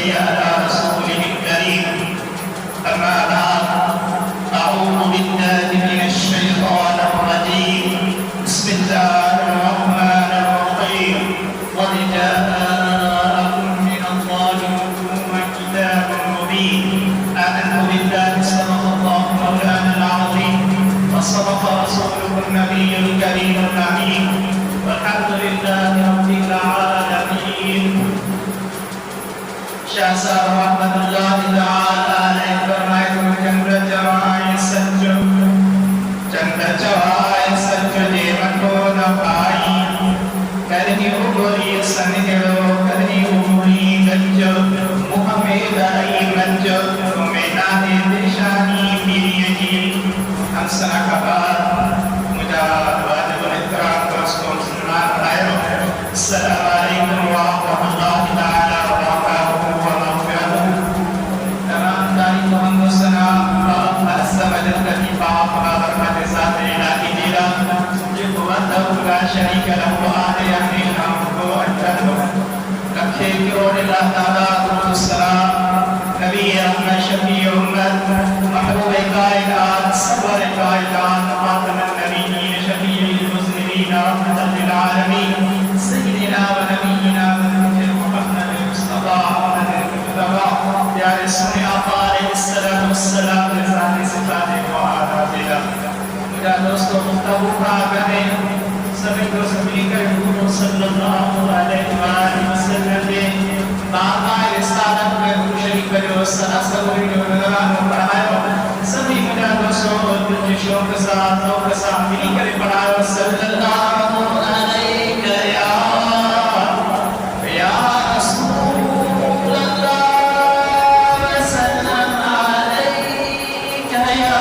ويصلي على رسوله الكريم. أما بعد، أعوذ بالله من الشيطان الرجيم. بسم الله الرحمن الرحيم. قد جاءكم من الله نور وكتاب مبين. آمنت بالله صدق الله مولانا العظيم وصدق رسوله النبي الكريم الأمين. والحمد لله رب العالمين. شاہ صاحب رحمت اللہ تعالی علیہ فرمائے چند جوائے سچ دیون کو نبائی کرنی اگوری سنگلو کرنی اگوری گنجو محمد آئی منجو میدان دیشانی میری ہم سنا کبار مجاہد واجب الاحترام دوستوں سنمان بھائیو السلام علیکم ورحمۃ اللہ تعالی وبرکاتہ. محمد سلام السمد الذي فاق بركة ذات الإله دينا جد وحده لا شريك له وآل يمين عبده أجله لكي كرور الله تعالى السلام نبي أحمد شفيع أمت محبوب كائنات صبر كائنات خاتم النبيين شفيع المسلمين رحمة للعالمين سيدنا ونبينا محمد المصطفى محمد المجتبى يا رسول الله السلام والسلام لذات صفاته وآلاتها. مجھا دوستو مختبو پاکنے سبھی کو سبھی کا حضور صلی اللہ علیہ وآلہ وسلم نے باقا رسالت میں حضور شریف جو سناسوری جو نگران پڑھائے سبھی مجھا دوستو جشوں کے ساتھ اور کے ساتھ ملی کرے پڑھائے صلی اللہ علیہ یا رسول اللہ وسلم علیہ یا